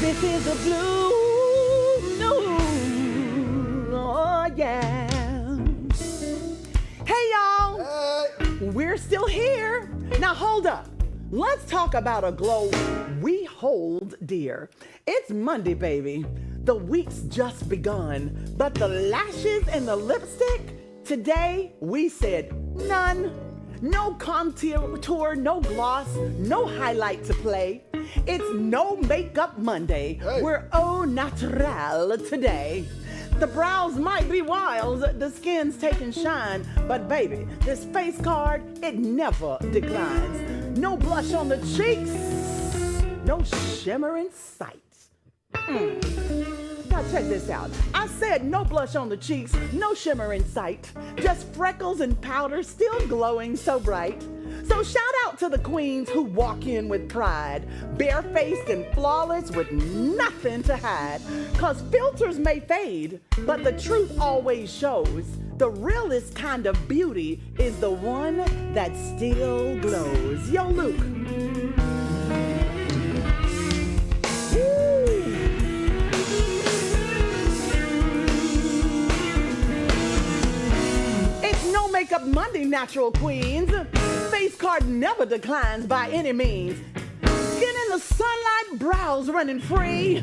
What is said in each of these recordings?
This is a blue news. Oh, yeah. Hey, y'all. Hey. We're still here. Now, hold up. Let's talk about a glow we hold dear. It's Monday, baby. The week's just begun. But the lashes and the lipstick, today we said none. No contour, no gloss, no highlight to play. It's no makeup Monday. Hey. We're au naturel today. The brows might be wild, the skin's taking shine, but baby, this face card, it never declines. No blush on the cheeks, no shimmer in sight. Now check this out. I said no blush on the cheeks, no shimmer in sight. Just freckles and powder still glowing so bright. So shout out to the queens who walk in with pride, barefaced and flawless with nothing to hide. Cause filters may fade, but the truth always shows. The realest kind of beauty is the one that still glows. Yo, Luke. Makeup Monday, natural queens. Face card never declines by any means. Skin in the sunlight, brows running free.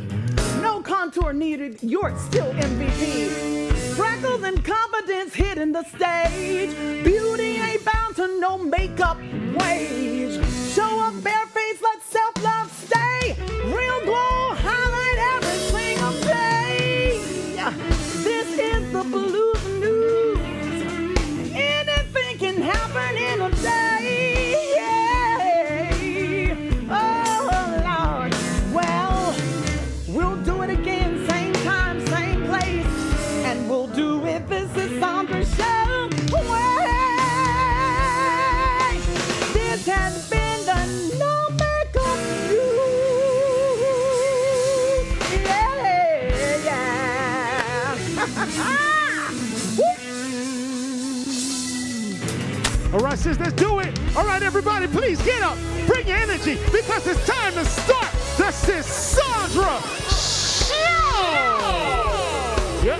No contour needed, you're still MVP. Freckles and confidence hitting the stage. Beauty ain't bound to no makeup wage. Show up barefaced, let self-love stay. Real glow, highlight every single day. This is the blues news. Can happen in a day. Yeah. Oh, Lord. Well, we'll do it again, same time, same place. And we'll do it, this is Sandra Show. Way. This has been the No Makeup News. Yeah. All right, sis, let's do it. All right, everybody, please get up. Bring your energy because it's time to start the Sandra Show. Yep.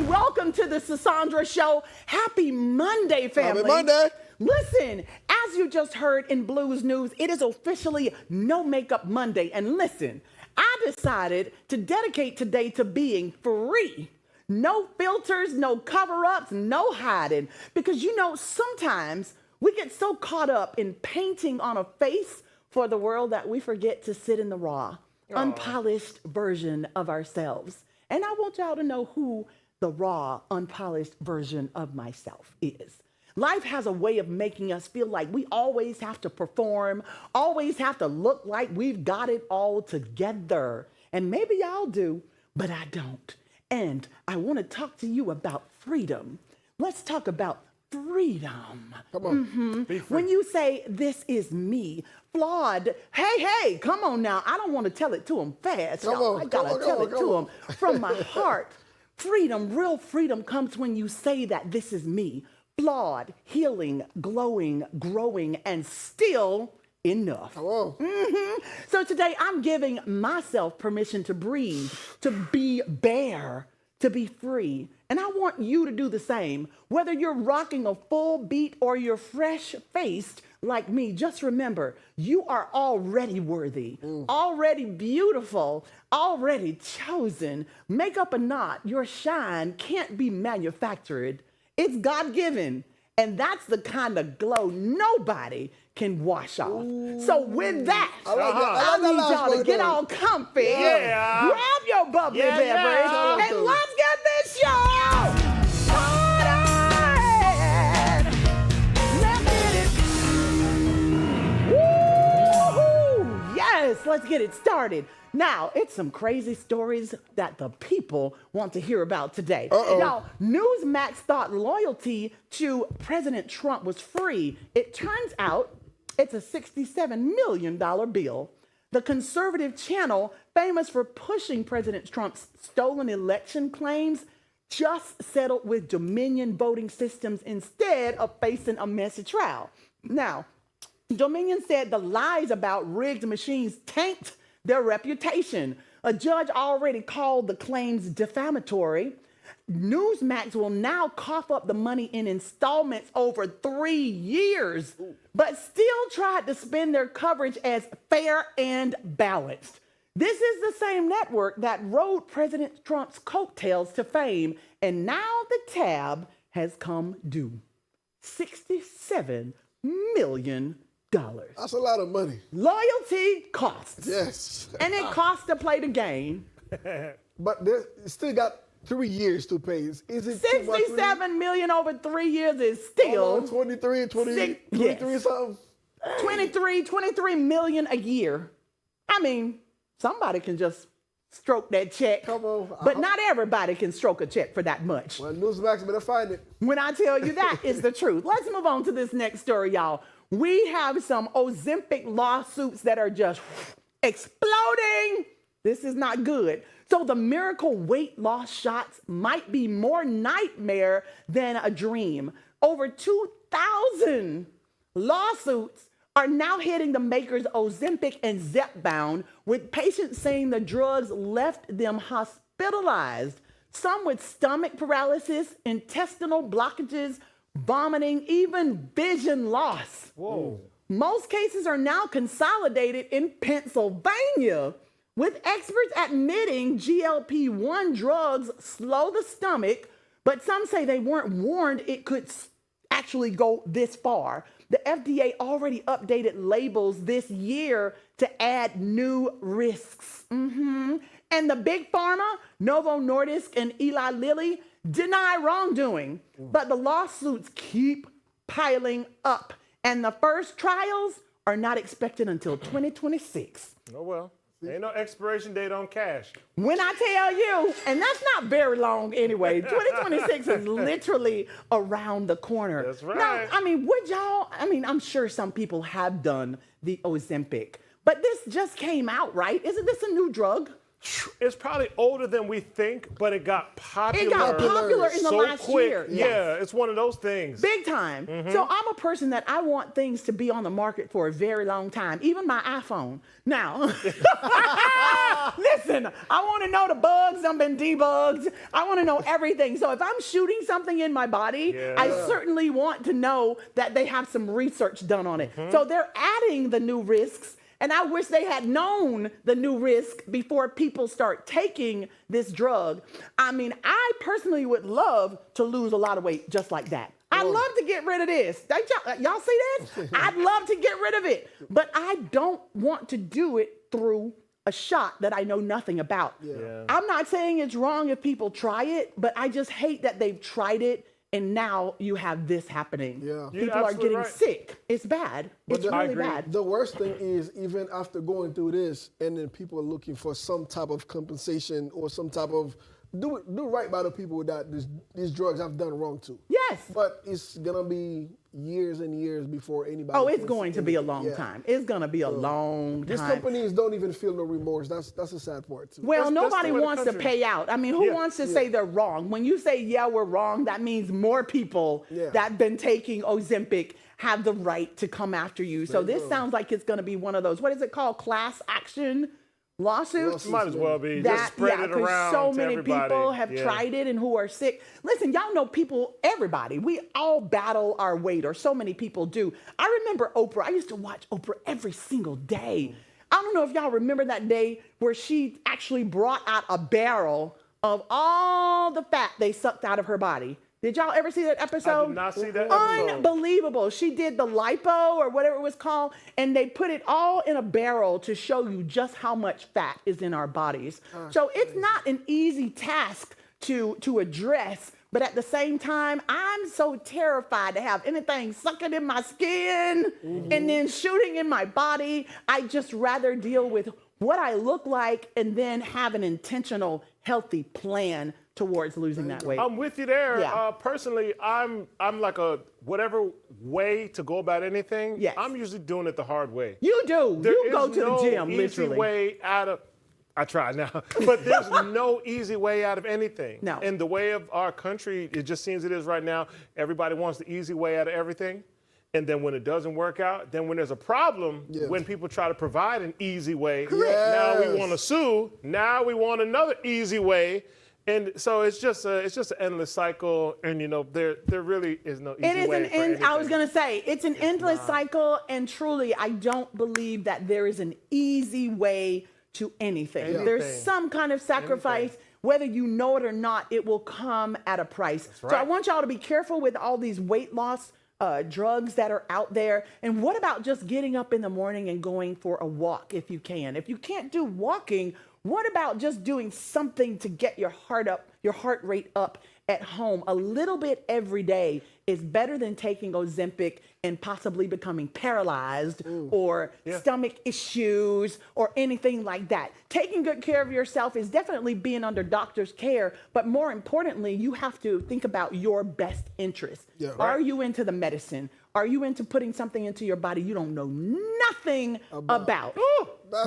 Welcome to the Sandra Show. Happy Monday, family. Happy Monday. Listen, as you just heard in Blues News, it is officially No Makeup Monday. And listen, I decided to dedicate today to being free. No filters, no cover-ups, no hiding. Because, you know, sometimes we get so caught up in painting on a face for the world that we forget to sit in the raw, unpolished version of ourselves. And I want y'all to know who the raw, unpolished version of myself is. Life has a way of making us feel like we always have to perform, always have to look like we've got it all together. And maybe y'all do, but I don't. And I want to talk to you about freedom. Let's talk about freedom. Come on. Be free. When you say, this is me, flawed, hey, come on now. I don't want to tell it to them fast. I got to tell it to them from my heart. Freedom, real freedom comes when you say that this is me, flawed, healing, glowing, growing, and still enough. Hello. So today I'm giving myself permission to breathe, to be bare, to be free. And I want you to do the same. Whether you're rocking a full beat or you're fresh-faced like me, just remember, you are already worthy, already beautiful, already chosen. Makeup or not, your shine can't be manufactured. It's God-given. And that's the kind of glow nobody can wash off. So with that, I need y'all to get all comfy. Yeah. Grab your bubbly beverage and let's get this show started. Let's get it. Woo-hoo. Yes, let's get it started. Now, it's some crazy stories that the people want to hear about today. Now, Newsmax thought loyalty to President Trump was free. It turns out it's a $67 million bill. The conservative channel, famous for pushing President Trump's stolen election claims, just settled with Dominion voting systems instead of facing a messy trial. Now, Dominion said the lies about rigged machines tanked their reputation. A judge already called the claims defamatory. Newsmax will now cough up the money in installments over 3 years, but still tried to spin their coverage as fair and balanced. This is the same network that rode President Trump's coattails to fame, and now the tab has come due. $67 million. That's a lot of money. Loyalty costs. Yes. And it costs to play the game. But they still got 3 years to pay. Is it too much? $67 million over 3 years is still 23, 23 yes. something. 23 million a year. I mean, somebody can just stroke that check. Come on. But not everybody can stroke a check for that much. Well, Newsmax better find it. When I tell you that is the truth. Let's move on to this next story, y'all. We have some Ozempic lawsuits that are just exploding. This is not good. So the miracle weight loss shots might be more nightmare than a dream. Over 2,000 lawsuits are now hitting the makers Ozempic and Zepbound, with patients saying the drugs left them hospitalized, some with stomach paralysis, intestinal blockages, vomiting, even vision loss. Whoa. Most cases are now consolidated in Pennsylvania, with experts admitting GLP-1 drugs slow the stomach, but some say they weren't warned it could actually go this far. The FDA already updated labels this year to add new risks. And the big pharma, Novo Nordisk and Eli Lilly, deny wrongdoing, but the lawsuits keep piling up, and the first trials are not expected until 2026. Oh, well. Ain't no expiration date on cash. When I tell you, and that's not very long anyway, 2026 is literally around the corner. That's right. Now, I mean, I'm sure some people have done the Ozempic, but this just came out, right? Isn't this a new drug? It's probably older than we think, but it got popular. It got popular in the so last quick. year. Yeah, Yes. it's one of those things. Big time. So I'm a person that I want things to be on the market for a very long time, even my iPhone. Now, listen, I want to know the bugs I've been debugged. I want to know everything. So if I'm shooting something in my body, I certainly want to know that they have some research done on it. So they're adding the new risks. And I wish they had known the new risk before people start taking this drug. I mean, I personally would love to lose a lot of weight just like that. I'd love to get rid of this. Y'all see this? I'd love to get rid of it. But I don't want to do it through a shot that I know nothing about. I'm not saying it's wrong if people try it, but I just hate that they've tried it and now you have this happening. People are getting sick. It's bad. It's really bad. The worst thing is, even after going through this, and then people are looking for some type of compensation or some type of do right by the people that these drugs have done wrong to. Yes. But it's gonna be years and years before anybody. Oh, it's going to be a long time. It's gonna be a long time. These companies don't even feel no remorse. That's a sad part too. Well, nobody wants to pay out. I mean, who wants to say they're wrong? When you say, yeah, we're wrong, that means more people that have been taking Ozempic have the right to come after you. So this sounds like it's going to be one of those, what is it called? Class action lawsuits? Might as well be. Just spread it around so to many everybody. people have tried it and who are sick. Listen, y'all know people, everybody, we all battle our weight, or so many people do. I remember Oprah. I used to watch Oprah every single day. I don't know if y'all remember that day where she actually brought out a barrel of all the fat they sucked out of her body. Did y'all ever see that episode? I did not see that episode. Unbelievable. She did the lipo or whatever it was called, and they put it all in a barrel to show you just how much fat is in our bodies. So it's not an easy task to address, but at the same time, I'm so terrified to have anything sucking in my skin and then shooting in my body. I just rather deal with what I look like and then have an intentional, healthy plan towards losing that weight. I'm with you there. Yeah. Personally, I'm like a whatever way to go about anything. Yes. I'm usually doing it the hard way. You do. There You go is to the no gym, easy literally. way out of. I try now, but there's no easy way out of anything. No. In the way of our country, it just seems it is right now. Everybody wants the easy way out of everything. And then when it doesn't work out, then when there's a problem, when people try to provide an easy way, now we want to sue. Now we want another easy way. And so it's just an endless cycle. And, you know, there really is no easy way. It is for an end. anything. I was going to say, it's an endless cycle. And truly, I don't believe that there is an easy way to anything. There's some kind of sacrifice. Whether you know it or not, it will come at a price. That's right. So I want y'all to be careful with all these weight loss drugs that are out there. And what about just getting up in the morning and going for a walk if you can? If you can't do walking, what about just doing something to get your heart rate up at home a little bit every day is better than taking Ozempic and possibly becoming paralyzed or stomach issues or anything like that. Taking good care of yourself is definitely being under doctor's care, but more importantly, you have to think about your best interest. Yeah. Are you into the medicine? Are you into putting something into your body you don't know nothing about?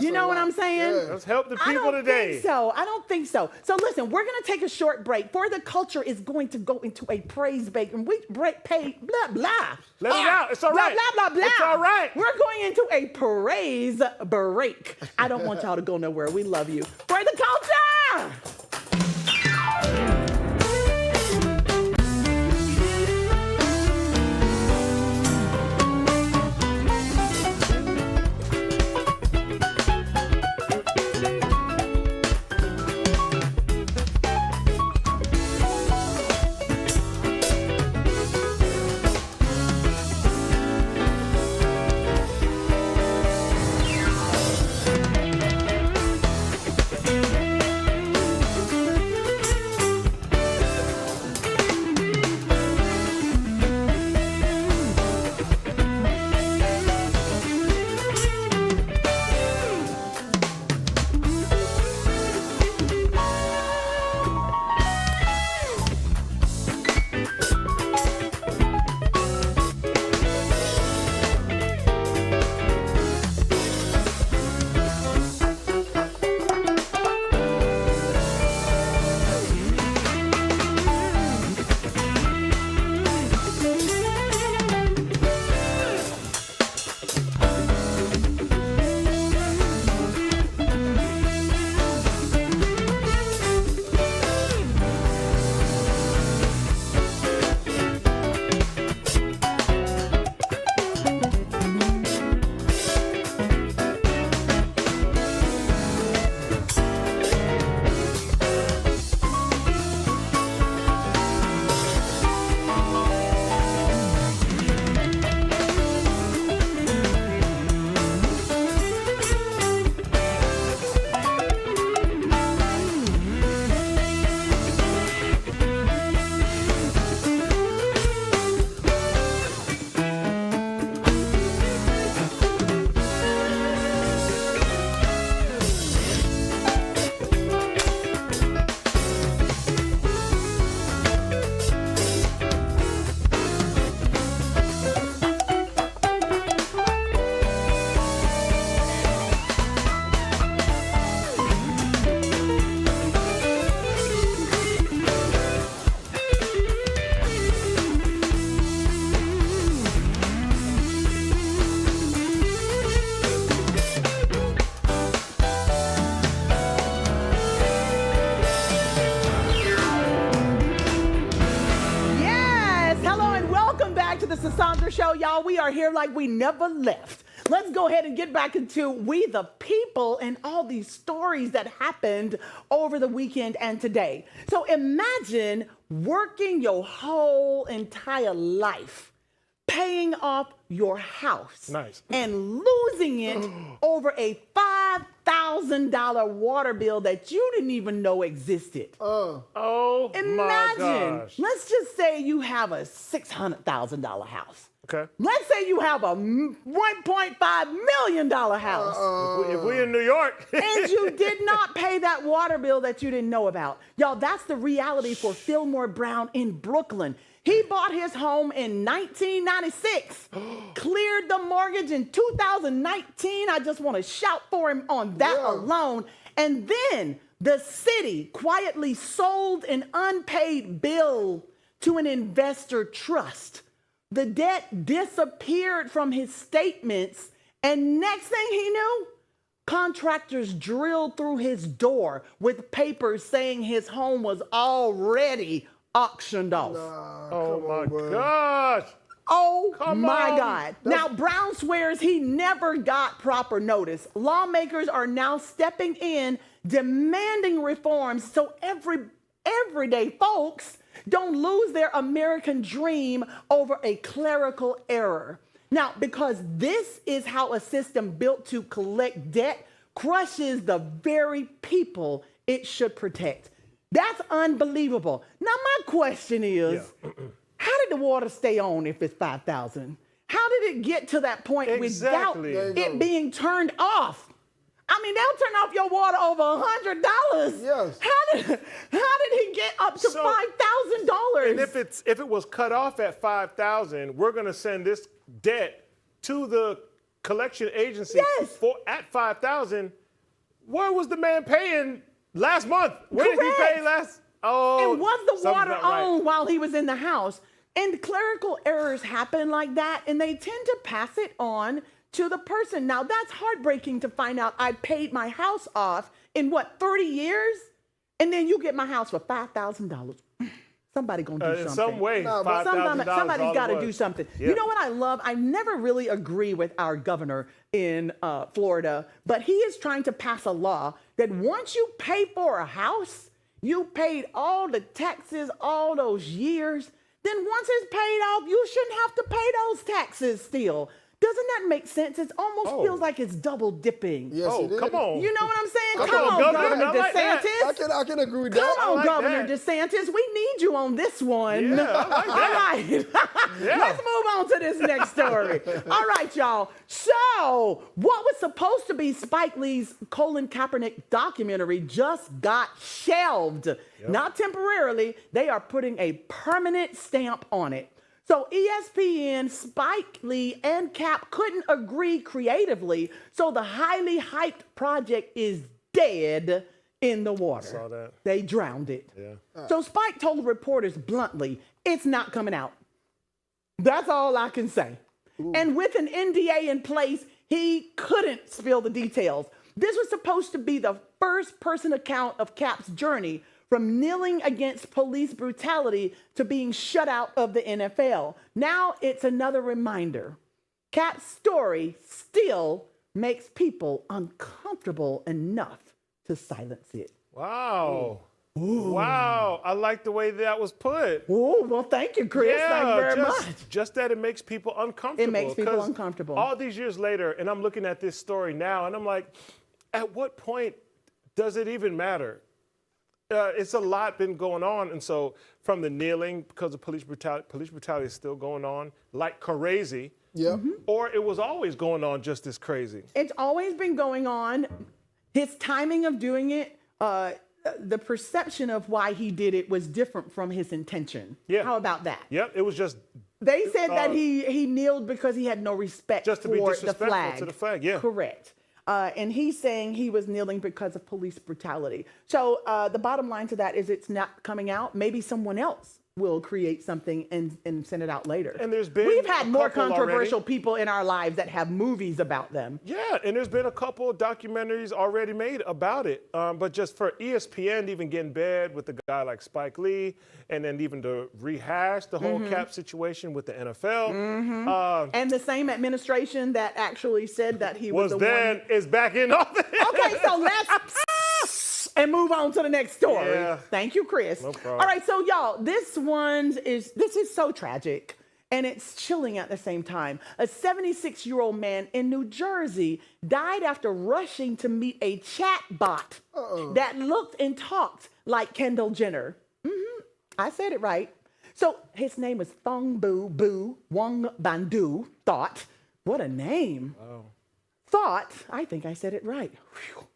You know what I'm saying? Yeah. Let's help the I people don't today. think so. I don't think so. So listen, we're going to take a short break. For the Culture is going to go into a praise break, and we pay blah blah. Let it out. It's all blah, right. Blah blah blah. It's all right. We're going into a praise break. I don't want y'all to go nowhere. We love you. For the Culture. Show, y'all. We are here like we never left. Let's go ahead and get back into We the People and all these stories that happened over the weekend and today. So imagine working your whole entire life, paying off your house, and losing it over a $5,000 water bill that you didn't even know existed. Oh, imagine, my gosh. Let's just say you have a $600,000 house. Okay. Let's say you have a $1.5 million house. If we in New York. And you did not pay that water bill that you didn't know about. Y'all, that's the reality for Fillmore Brown in Brooklyn. He bought his home in 1996, cleared the mortgage in 2019. I just want to shout for him on that alone. And then the city quietly sold an unpaid bill to an investor trust. The debt disappeared from his statements, and next thing he knew, contractors drilled through his door with papers saying his home was already auctioned off. Oh my gosh. Oh Come my on. God. Now, Brown swears he never got proper notice. Lawmakers are now stepping in, demanding reforms so everyday folks don't lose their American dream over a clerical error. Now, because this is how a system built to collect debt crushes the very people it should protect. That's unbelievable. Now, my question is, how did the water stay on if it's 5,000? How did it get to that point without it being turned off? I mean, they'll turn off your water over $100. Yes. How did he get up to $5,000? And if it was cut off at 5,000, we're going to send this debt to the collection agency at 5,000. Where was the man paying last month? Where did he pay last? Oh, and was the water on right. while he was in the house? And clerical errors happen like that, and they tend to pass it on to the person. Now, that's heartbreaking to find out I paid my house off in 30 years? And then you get my house for $5,000. Somebody gonna do something. In some way, somebody's got to do something. You know what I love? I never really agree with our governor in Florida, but he is trying to pass a law that once you pay for a house, you paid all the taxes all those years, then once it's paid off, you shouldn't have to pay those taxes still. Doesn't that make sense? It almost feels like it's double dipping. Yes, it is. Come on. You know what I'm saying? Come on, Governor like DeSantis. I can agree with that. Come on, Governor DeSantis. We need you on this one. Yeah, I like that. All right. Let's move on to this next story. All right, y'all. So, what was supposed to be Spike Lee's Colin Kaepernick documentary just got shelved. Not temporarily. They are putting a permanent stamp on it. So ESPN, Spike Lee, and Cap couldn't agree creatively, so the highly hyped project is dead in the water. I saw that. They drowned it. Yeah. So Spike told reporters bluntly, it's not coming out. That's all I can say. And with an NDA in place, he couldn't spill the details. This was supposed to be the first-person account of Cap's journey from kneeling against police brutality to being shut out of the NFL. Now it's another reminder. Cap's story still makes people uncomfortable enough to silence it. Wow. Ooh. Wow. I like the way that was put. Oh, well, thank you, Chris. Thank you very much. Just that it makes people uncomfortable. It makes people uncomfortable. All these years later, and I'm looking at this story now, and I'm like, at what point does it even matter? It's a lot been going on, and so from the kneeling, because of police brutality is still going on like crazy. Yeah. Or it was always going on just as crazy. It's always been going on. His timing of doing it, the perception of why he did it was different from his intention. Yeah. How about that? Yep, it was just. They said that he kneeled because he had no respect Just to be for the disrespectful flag. to the flag, yeah. Correct. And he's saying he was kneeling because of police brutality. So the bottom line to that is it's not coming out. Maybe someone else will create something and send it out later. And we've had more controversial people in our lives that have movies about them. Yeah, and there's been a couple of documentaries already made about it. But just for ESPN to even get in bed with a guy like Spike Lee, and then even to rehash the whole Cap situation with the NFL. And the same administration that actually said that he was the one. Is back in office. Okay, so let's and move on to the next story. Yeah. Thank you, Chris. No problem. All right, so y'all, this is so tragic, and it's chilling at the same time. A 76-year-old man in New Jersey died after rushing to meet a chat bot that looked and talked like Kendall Jenner. I said it right. So his name is Thong Bu Bu Wong Bandu. Thought, what a name. Oh. Thought, I think I said it right. Whew.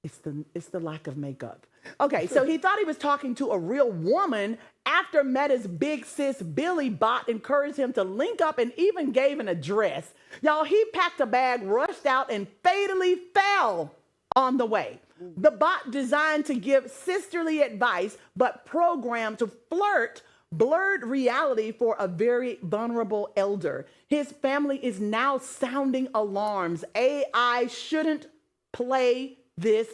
It's the lack of makeup. Okay, so he thought he was talking to a real woman after Meta's big sis Billy bot encouraged him to link up and even gave an address. Y'all, he packed a bag, rushed out, and fatally fell on the way. The bot designed to give sisterly advice, but programmed to flirt blurred reality for a very vulnerable elder. His family is now sounding alarms. AI shouldn't play this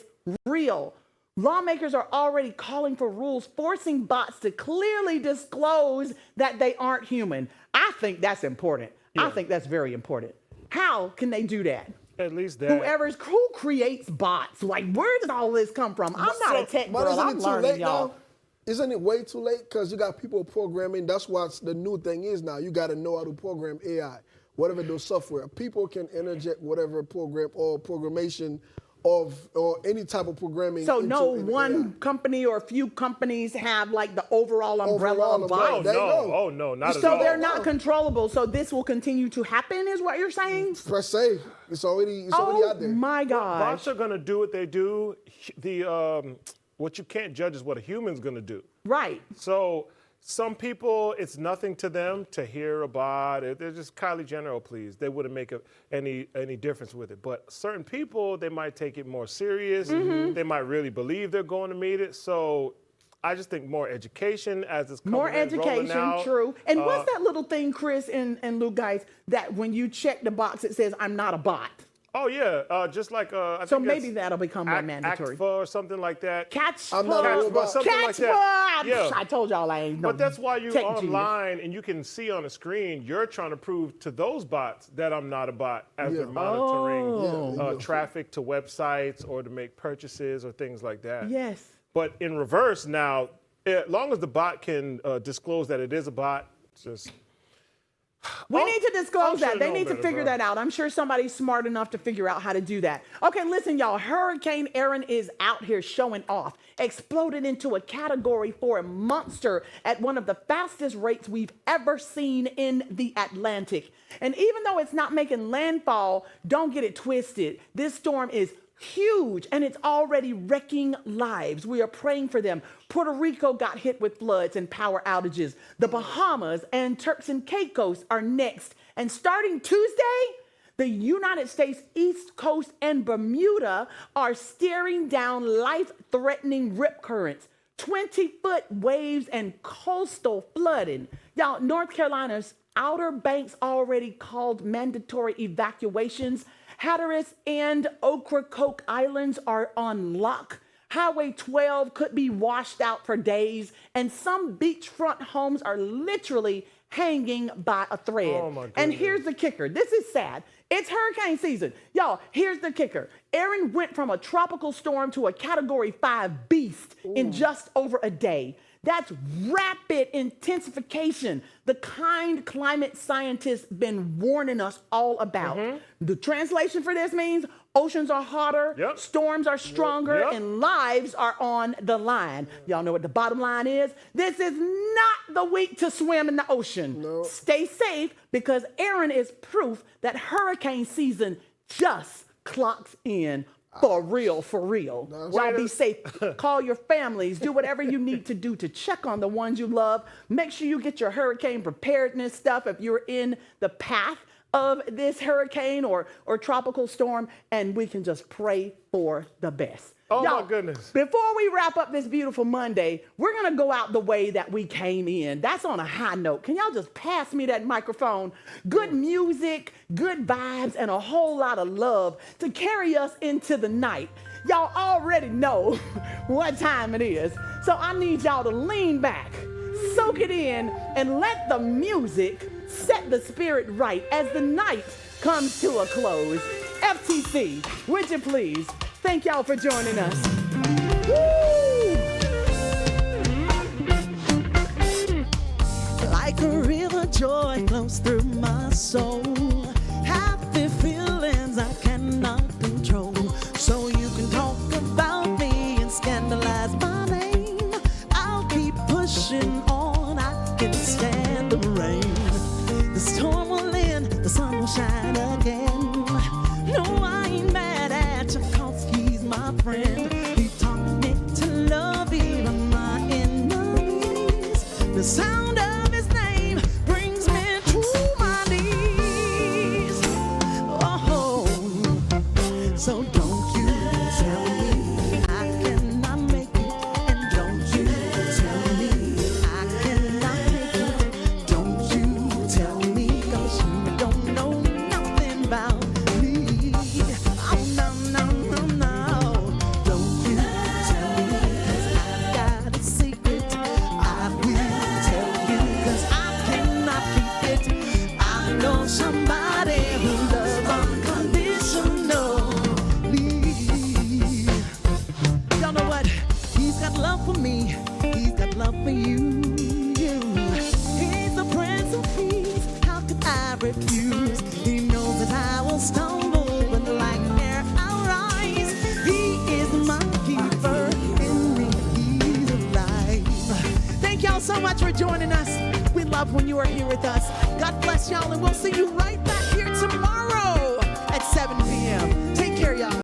real. Lawmakers are already calling for rules forcing bots to clearly disclose that they aren't human. I think that's important. Yeah. I think that's very important. How can they do that? At least that. Who creates bots? Like, where did all this come from? I'm not a tech girl. I'm learning, y'all. Now? Isn't it way too late? Because you got people programming. That's what the new thing is now. You got to know how to program AI, whatever those software. People can interject whatever program or programmation or any type of programming. So no one company or a few companies have like the overall umbrella of bots? No, not at all. So they're not controlable. So this will continue to happen is what you're saying? Per se. It's already out there. Oh my gosh. Bots are going to do what they do. What you can't judge is what a human's going to do. Right. So some people, it's nothing to them to hear a bot. They're just Kylie Jenner, please. They wouldn't make any difference with it. But certain people, they might take it more serious. Mm-hmm. They might really believe they're going to meet it. So I just think more education as it's coming more education, out. True. And what's that little thing, Chris and Luke, guys, that when you check the box, it says, I'm not a bot? Oh, yeah. Just like, I so think maybe that'll become more mandatory. ACFA or something like that. I'm not a robot. Something like that. Yeah. I told y'all I ain't no But that's why you're online genius. And you can see on the screen, you're trying to prove to those bots that I'm not a bot as they're monitoring traffic to websites or to make purchases or things like that. Yes. But in reverse now, as long as the bot can disclose that it is a bot, just... We need to disclose that. They need to figure that that out. I'm sure somebody's smart enough to figure out how to do that. Okay, listen, y'all. Hurricane Aaron is out here showing off. Exploded into a Category 4 monster at one of the fastest rates we've ever seen in the Atlantic. And even though it's not making landfall, don't get it twisted. This storm is huge, and it's already wrecking lives. We are praying for them. Puerto Rico got hit with floods and power outages. The Bahamas and Turks and Caicos are next. And starting Tuesday, the United States East Coast and Bermuda are staring down life-threatening rip currents, 20-foot waves, and coastal flooding. Y'all, North Carolina's Outer Banks already called mandatory evacuations. Hatteras and Ocracoke Islands are on lock. Highway 12 could be washed out for days, and some beachfront homes are literally hanging by a thread. Oh my goodness. And here's the kicker. This is sad. It's hurricane season. Y'all, here's the kicker. Aaron went from a tropical storm to a Category 5 beast in just over a day. That's rapid intensification, the kind climate scientists been warning us all about. Mm-hmm. The translation for this means oceans are hotter, storms are stronger, and lives are on the line. Y'all know what the bottom line is? This is not the week to swim in the ocean. No. Stay safe, because Aaron is proof that hurricane season just clocks in. For real, for real. Y'all be safe. Call your families. Do whatever you need to do to check on the ones you love. Make sure you get your hurricane preparedness stuff if you're in the path of this hurricane or tropical storm, and we can just pray for the best. Oh, y'all, my goodness. Before we wrap up this beautiful Monday, we're going to go out the way that we came in. That's on a high note. Can y'all just pass me that microphone? Good music, good vibes, and a whole lot of love to carry us into the night. Y'all already know what time it is. So I need y'all to lean back, soak it in, and let the music set the spirit right as the night comes to a close. FTC, would you please? Thank y'all for joining us. Woo! Like a river, joy flows through my soul. Happy feelings I cannot control. So you can talk about me and scandalize my name. I'll keep pushing on. I can for me, he's got love for you. He's the Prince of Peace, how could I refuse? He knows that I will stumble, but like air I'll rise. He is my keeper in the keys of life. Thank y'all so much for joining us. We love when you are here with us. God bless y'all, and we'll see you right back here tomorrow.